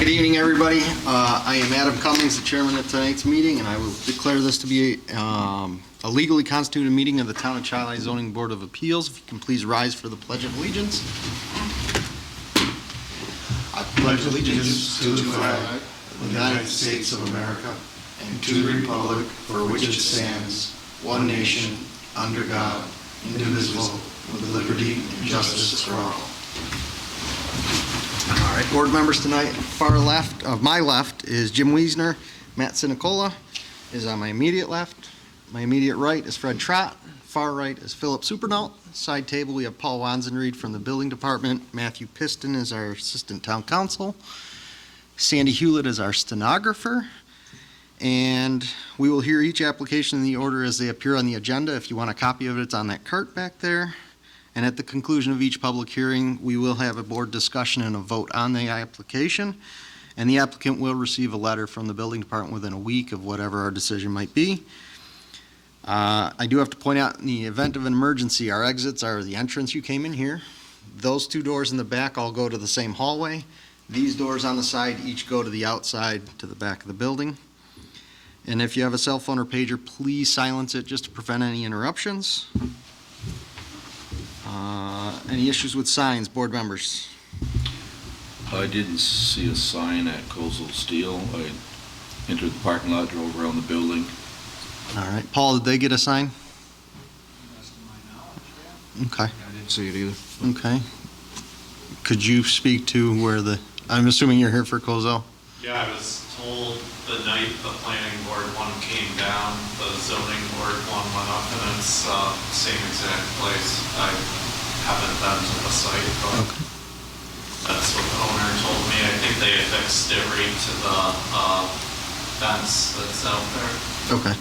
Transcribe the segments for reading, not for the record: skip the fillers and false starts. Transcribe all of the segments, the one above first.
Good evening, everybody. I am Adam Cummings, the chairman of tonight's meeting, and I will declare this to be a legally constituted meeting of the Town of Chi Zoning Board of Appeals. If you can please rise for the Pledge of Allegiance. I pledge allegiance to the flag of the United States of America and to the republic for which it stands, one nation, under God, indivisible, with liberty and justice for all. All right, board members tonight, far left, of my left is Jim Wiesner. Matt Sinicola is on my immediate left. My immediate right is Fred Trott. Far right is Philip Supernault. Side table, we have Paul Wanzenried from the building department. Matthew Piston is our assistant town council. Sandy Hewlett is our stenographer. And we will hear each application in the order as they appear on the agenda. If you want a copy of it, it's on that cart back there. And at the conclusion of each public hearing, we will have a board discussion and a vote on the application. And the applicant will receive a letter from the building department within a week of whatever our decision might be. I do have to point out, in the event of an emergency, our exits are the entrance you came in here. Those two doors in the back all go to the same hallway. These doors on the side each go to the outside, to the back of the building. And if you have a cell phone or pager, please silence it just to prevent any interruptions. Any issues with signs, board members? I didn't see a sign at Kozel Steel. I entered the parking lot, drove around the building. All right, Paul, did they get a sign? Best of my knowledge, yeah. Okay, I didn't see it either. okay. Could you speak to where I'm assuming you're here for Kozel? Yeah, I was told the night the planning board one came down, the zoning board one went up, and it's same exact place. I haven't been to the site, but Okay. that's what the owner told me. I think they affixed it right to the fence that's out there. Okay.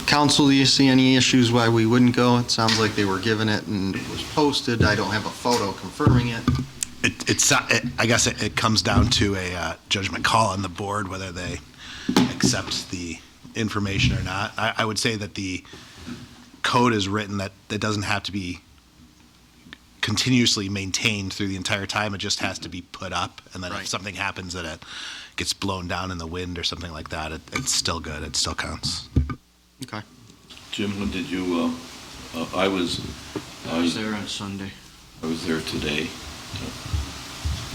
Council, do you see any issues why we wouldn't go? It sounds like they were given it and it was posted. I don't have a photo confirming it. I guess it comes down to a judgment call on the board whether they accept the information or not. I would say that the code is written that it doesn't have to be continuously maintained through the entire time. It just has to be put up, and then Right. if something happens that it gets blown down in the wind or something like that, it's still good. It still counts. Okay. Jim, when did you, I was there on Sunday. there today.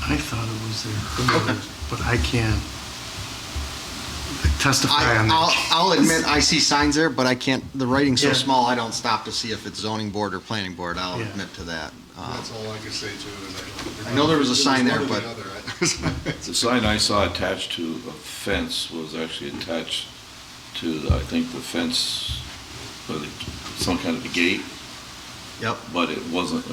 I thought it was there earlier, but I can't testify on that. I'll admit I see signs there, but I can't, the writing's so Yeah. small, I don't stop to see if it's zoning board or planning board. I'll Yeah. admit to that. That's all I can say to it. I know there was a sign there, but The sign I saw attached to a fence was actually attached to, I think, the fence, or some kind of a gate, Yep. but it wasn't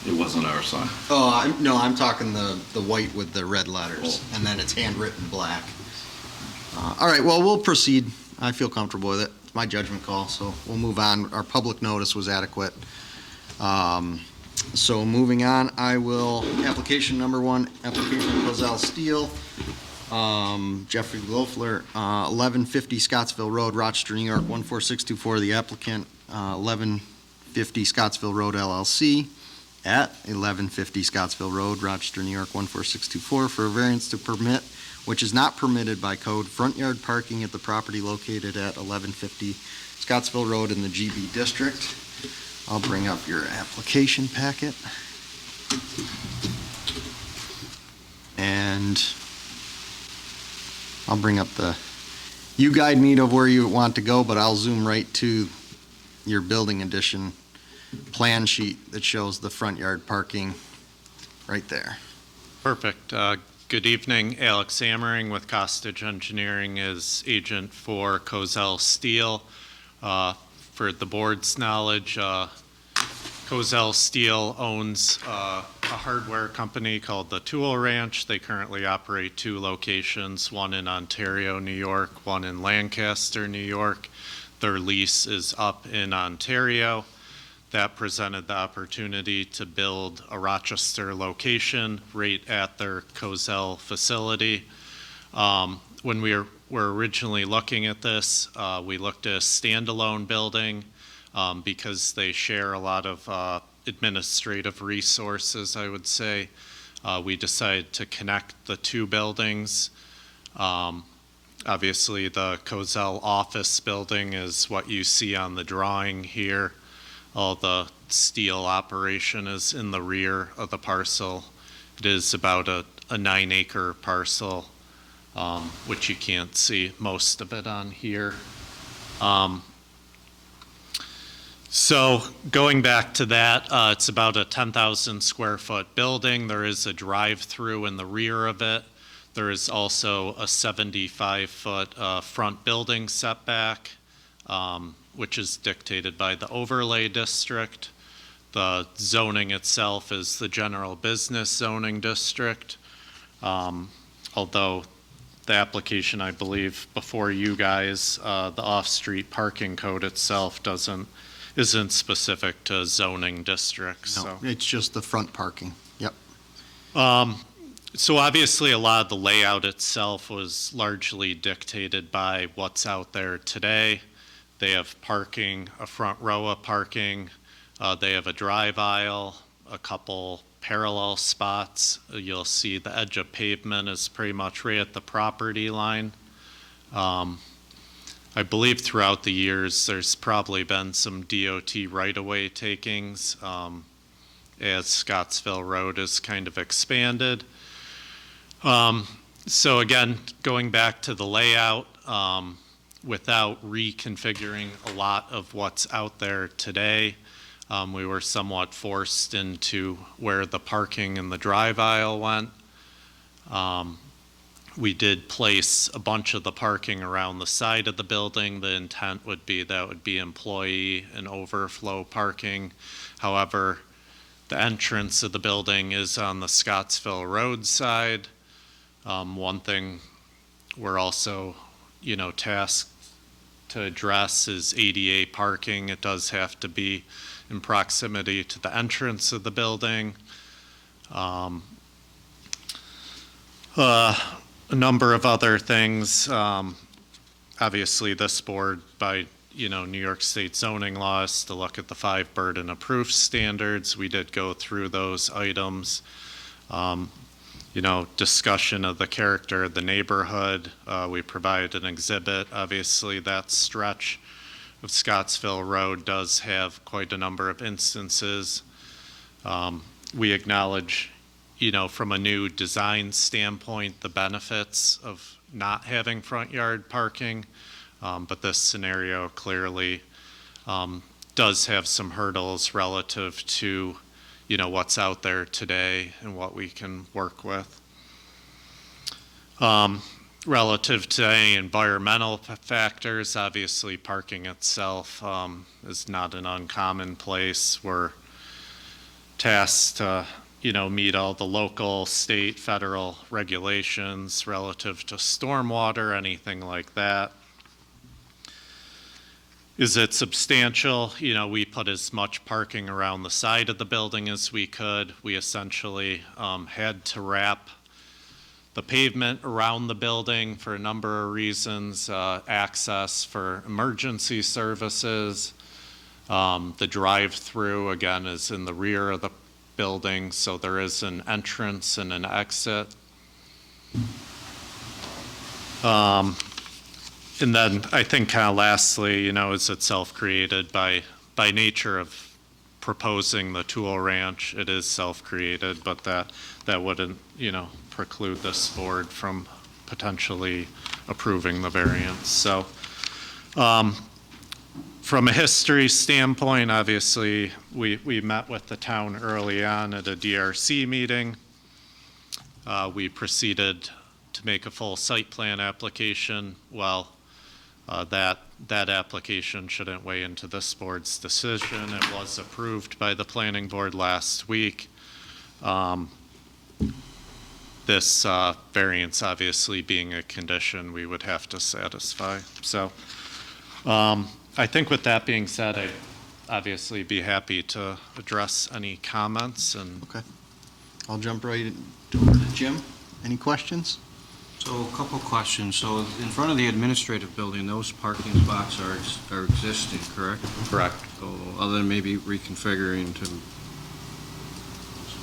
it wasn't our sign. Oh, I'm talking the white with the red letters, and then it's handwritten black. All right, well, we'll proceed. I feel comfortable with it. It's my judgment call, so we'll move on. Our public notice was adequate. So moving on, application number 1, application of Kozel Steel, Jeffrey Loeffler, 1150 Scottsville Road, Rochester, New York, 14624. The applicant, 1150 Scottsville Road LLC, at 1150 Scottsville Road, Rochester, New York, 14624, for a variance to permit, which is not permitted by code, front yard parking at the property located at 1150 Scottsville Road in the GB district. I'll bring up your application packet. And I'll bring up you guide me to where you want to go, but I'll zoom right to your building addition plan sheet that shows the front yard parking right there. Perfect. Good evening. Alex Ammering with Costage Engineering is agent for Kozel Steel. For the board's knowledge, Kozel Steel owns a hardware company called the Tool Ranch. They currently operate 2 locations, one in Ontario, New York, one in Lancaster, New York. Their lease is up in Ontario. That presented the opportunity to build a Rochester location right at their Kozel facility. When we were originally looking at this, we looked at a standalone building because they share a lot of administrative resources, I would say. We decided to connect the two buildings. Obviously, the Cozell office building is what you see on the drawing here. All the steel operation is in the rear of the parcel. It is about a 9-acre parcel, which you can't see most of it on here. So going back to that, it's about a 10,000 square foot building. There is a drive-through in the rear of it. There is also a 75-foot front building setback, which is dictated by the overlay district. The zoning itself is the general business zoning district, although the application, I believe, before you guys, the off-street parking code itself isn't specific to zoning districts. No, So. it's just the front parking. Yep. So obviously, a lot of the layout itself was largely dictated by what's out there today. They have parking, a front row of parking. They have a drive aisle, a couple parallel spots. You'll see the edge of pavement is pretty much right at the property line. I believe throughout the years, there's probably been some DOT right-of-way takings as Scottsville Road has kind of expanded. So again, going back to the layout, without reconfiguring a lot of what's out there today, we were somewhat forced into where the parking and the drive aisle went. We did place a bunch of the parking around the side of the building. The intent would be that would be employee and overflow parking. However, the entrance of the building is on the Scottsville Road side. One thing we're also, tasked to address is ADA parking. It does have to be in proximity to the entrance of the building. A number of other things. Obviously, this board, by New York State zoning laws, to look at the 5 burden of proof standards. We did go through those items. Discussion of the character of the neighborhood. We provided an exhibit. Obviously, that stretch of Scottsville Road does have quite a number of instances. We acknowledge, from a new design standpoint, the benefits of not having front yard parking, but this scenario clearly does have some hurdles relative to what's out there today and what we can work with. Relative to any environmental factors, obviously parking itself is not an uncommon place. We're tasked to meet all the local, state, federal regulations relative to stormwater, anything like that. Is it substantial? We put as much parking around the side of the building as we could. We essentially had to wrap the pavement around the building for a number of reasons, access for emergency services. The drive-through, again, is in the rear of the building, so there is an entrance and an exit. And then I think kind of lastly, is it self-created by nature of proposing the tool ranch? It is self-created, but that wouldn't, preclude this board from potentially approving the variance. So from a history standpoint, obviously, we met with the town early on at a DRC meeting. We proceeded to make a full site plan application. Well, that application shouldn't weigh into this board's decision. It was approved by the planning board last week. This variance obviously being a condition we would have to satisfy. So I think with that being said, I'd obviously be happy to address any comments. And Okay. I'll jump right over to Jim. Any questions? So a couple questions. So in front of the administrative building, those parking spots are existing, correct? correct. So other than maybe reconfiguring to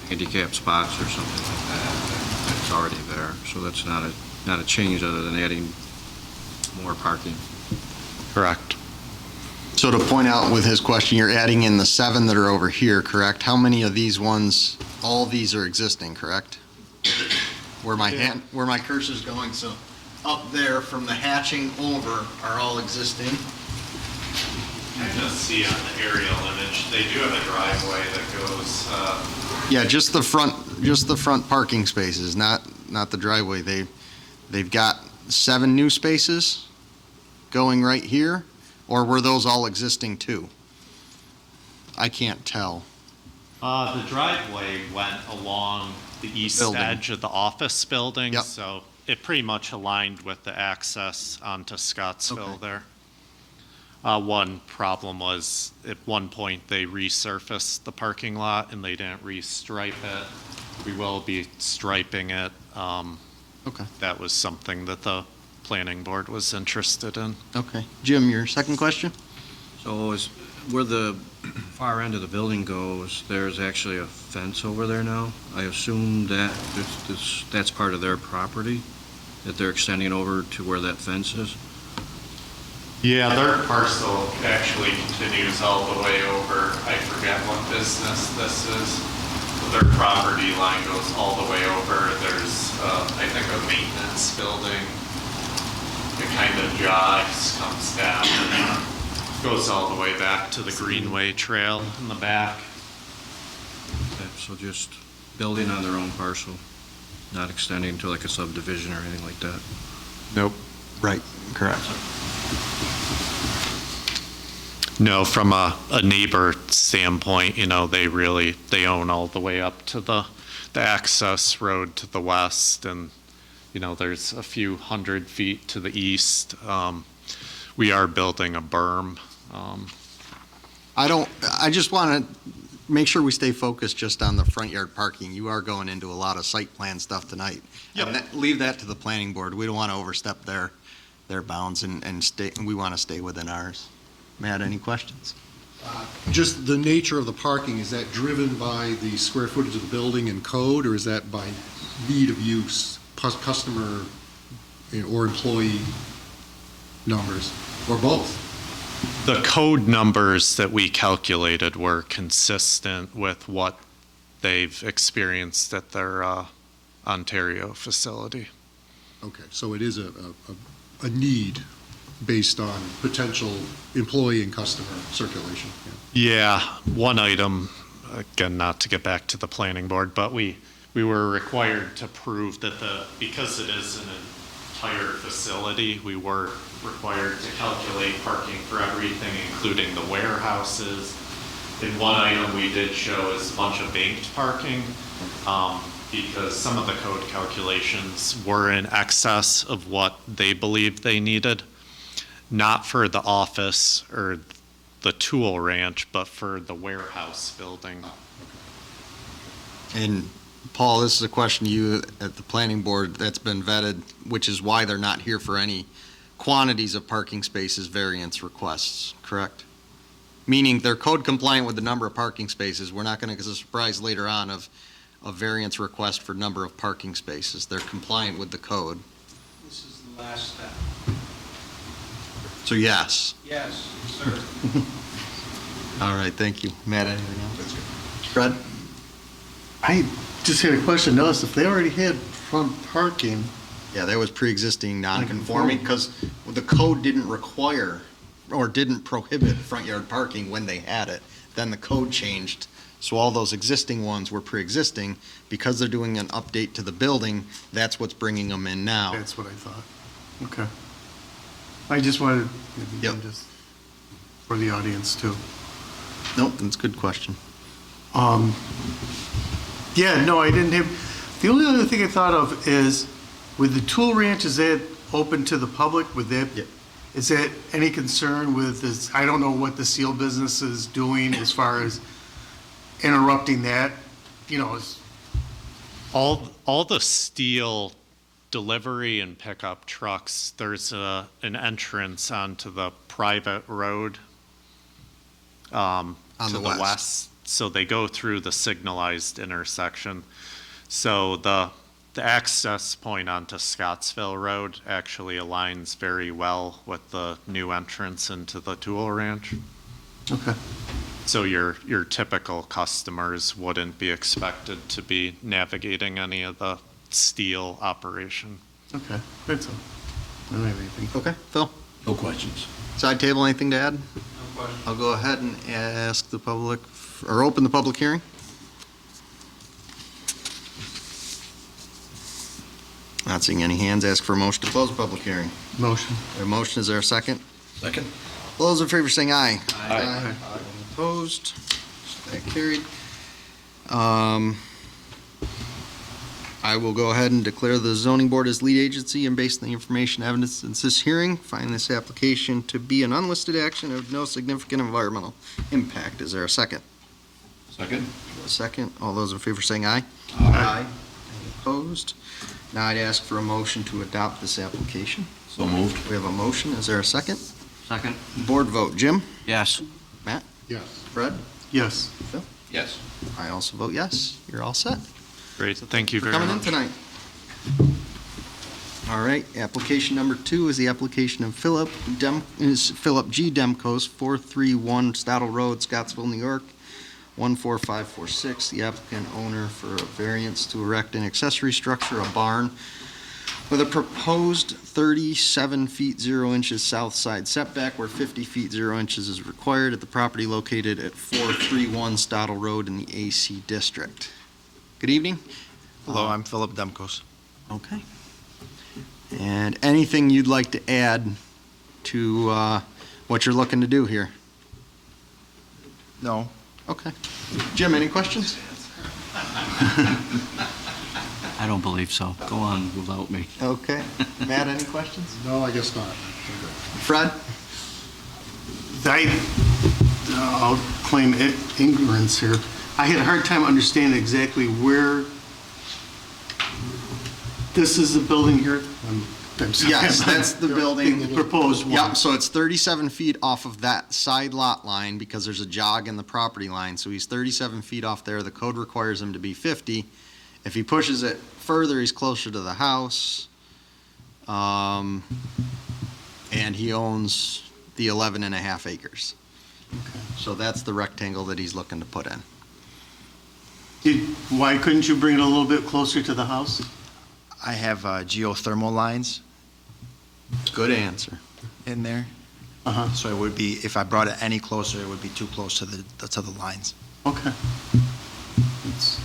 handicap spots or something like that. That's already there, so that's not a change other than adding more parking. Correct. So to point out with his question, you're adding in the 7 that are over here, correct? How many of these ones, all these are existing, correct? Where my cursor's going, so up there from the hatching over are all existing. You can just see on the aerial image, they do have a driveway that goes, Yeah, just the front parking spaces, not the driveway. They've got 7 new spaces going right here, or were those all existing too? I can't tell. the driveway went along the east Building. edge of the office building. Yep. So it pretty much aligned with the access onto Scottsville Okay. there. One problem was, at one point, they resurfaced the parking lot and they didn't restripe it. We will be striping it. Okay. That was something that the planning board was interested in. Okay. Jim, your second question? So where the far end of the building goes, there's actually a fence over there now. I assume that that's part of their property, that they're extending over to where that fence is? Yeah, their parcel actually continues all the way over, I forget what business this is. But their property line goes all the way over. There's, I think, a maintenance building. It kind of jogs, comes down, and goes all the way back to the Greenway Trail in the back. Okay, so just building on their own parcel, not extending to like a subdivision or anything like that? Nope. Right, correct. No, from a neighbor standpoint, they own all the way up to the access road to the west, and, there's a few 100 feet to the east. We are building a berm. I just want to make sure we stay focused just on the front yard parking. You are going into a lot of site plan stuff tonight. Yep. And leave that to the planning board. We don't want to overstep their bounds and we want to stay within ours. Matt, any questions? Just the nature of the parking, is that driven by the square footage of the building and code, or is that by need of use, customer or employee numbers, or both? The code numbers that we calculated were consistent with what they've experienced at their Ontario facility. Okay, so it is a need based on potential employee and customer circulation. Yeah, one item, again, not to get back to the planning board, but we were required to prove that because it is an entire facility, we were required to calculate parking for everything, including the warehouses. And one item we did show is a bunch of banked parking, because some of the code calculations were in excess of what they believed they needed. Not for the office or the tool ranch, but for the warehouse building. And Paul, this is a question to you at the planning board that's been vetted, which is why they're not here for any quantities of parking spaces variance requests, correct? Meaning they're code compliant with the number of parking spaces. We're not going to get a surprise later on of a variance request for number of parking spaces. They're compliant with the code. This is the last step. So yes. Yes, sir. All right, thank you. Matt, anything else? Fred? I just had a question. Notice if they already had front parking, Yeah, that was pre-existing non-conforming because the code didn't require or didn't prohibit front yard parking when they had it. Then the code changed. So all those existing ones were pre-existing. Because they're doing an update to the building, that's what's bringing them in now. that's what I thought. Okay. I just wanted, Yep. just for the audience too. Nope, that's a good question. Yeah, no, I didn't have, the only other thing I thought of is, with the tool ranch, is that open to the public? With that, Yep. is that any concern with this? I don't know what the seal business is doing as far as interrupting that, All the steel delivery and pickup trucks, there's an entrance onto the private road. To the the west. west. so they go through the signalized intersection. So the access point onto Scottsville Road actually aligns very well with the new entrance into the Tool Ranch. Okay. So your typical customers wouldn't be expected to be navigating any of the steel operation. Okay, that's all. I don't have anything. Okay, Phil? No questions. Side table, anything to add? No question. I'll go ahead and ask the public, or open the public hearing. Not seeing any hands, ask for a motion to close the public hearing. Motion. A motion, is there a second? Second? All those in favor saying aye. Aye. Opposed? That carried. I will go ahead and declare the zoning board as lead agency, and based on the information evidence in this hearing, find this application to be an unlisted action of no significant environmental impact. Is there a second? Second? A second. All those in favor saying aye. Aye. Any opposed? Now I'd ask for a motion to adopt this application. So moved. We have a motion. Is there a second? Second? Board vote. Jim? Yes. Yes. Fred? Yes. Yes. I also vote yes. You're all set. Great, thank you For very coming in much. tonight. All right, application number 2 is the application of Philip G. Demkos, 431 Stottle Road, Scottsville, New York, 14546. The applicant owner for a variance to erect an accessory structure, a barn, with a proposed 37 feet 0 inches south side setback where 50 feet 0 inches is required at the property located at 431 Stottle Road in the AC District. Good evening. Hello, I'm Philip Demkos. Okay. And anything you'd like to add to what you're looking to do here? No, Okay. Jim, any questions? I don't believe so. Go on without me. Okay. Matt, any questions? No, I guess not. Fred? I'll claim ignorance here. I had a hard time understanding exactly where this is the building here. I'm sorry. Yes, that's the building. The proposed one. Yep, so it's 37 feet off of that side lot line because there's a jog in the property line. So he's 37 feet off there. The code requires him to be 50. If he pushes it further, he's closer to the house. And he owns the 11 and a half acres. So that's the rectangle that he's looking to put in. Why couldn't you bring it a little bit closer to the house? I have geothermal lines Good answer. in there, Uh-huh, so it would be, if I brought it any closer, it would be too close to the lines. okay. It's-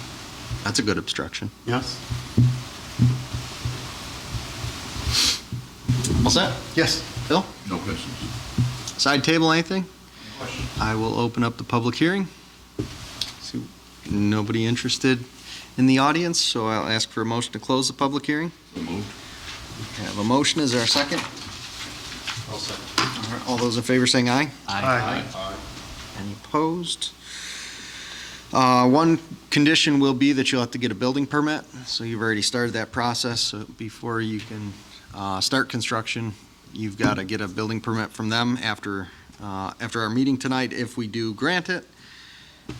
That's a good obstruction. Yes? All set? Yes. Phil? No questions. Side table, anything? I will open up the public hearing. See, nobody interested in the audience, so I'll ask for a motion to close the public hearing. So moved. I have a motion. Is there a second? All those in favor saying aye. Aye. Any opposed? One condition will be that you'll have to get a building permit, so you've already started that process. So before you can start construction, you've got to get a building permit from them after our meeting tonight, if we do grant it.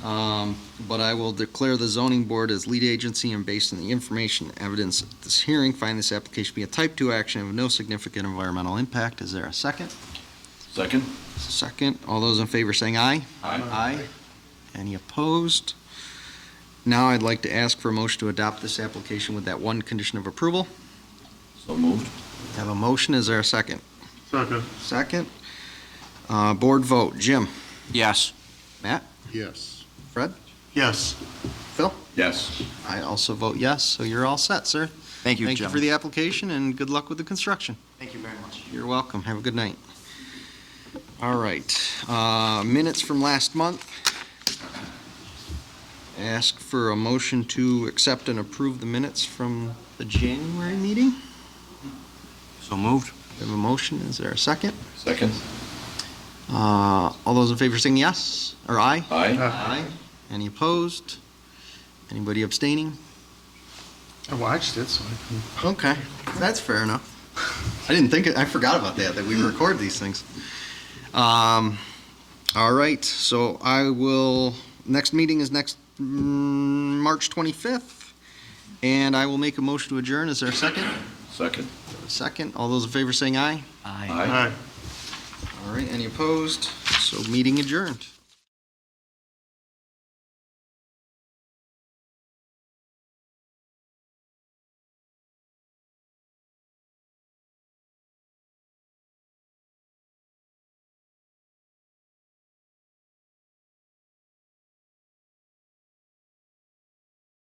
But I will declare the zoning board as lead agency, and based on the information and evidence at this hearing, find this application to be a type 2 action of no significant environmental impact. Is there a second? Second? Second. All those in favor saying aye. Aye. Any opposed? Now I'd like to ask for a motion to adopt this application with that one condition of approval. So moved. Have a motion. Is there a second? Second. Second. Board vote. Jim? Yes. Matt? Yes. Fred? Yes. Phil? Yes. I also vote yes, so you're all set, sir. Thank you, Thank you Jim. for the application, and good luck with the construction. Thank you very much. You're welcome. Have a good night. All right. Minutes from last month. Ask for a motion to accept and approve the minutes from the January meeting. So moved. We have a motion. Is there a second? Second? All those in favor saying yes, or aye? Aye. Aye. Any opposed? Anybody abstaining? I watched it, so I can. Okay, that's fair enough. I didn't think, I forgot about that we record these things. All right, so I will Next meeting is next March 25th, and I will make a motion to adjourn. Is there a second? Second. Second. All those in favor saying aye. Aye. All right. All right, any opposed? So meeting adjourned.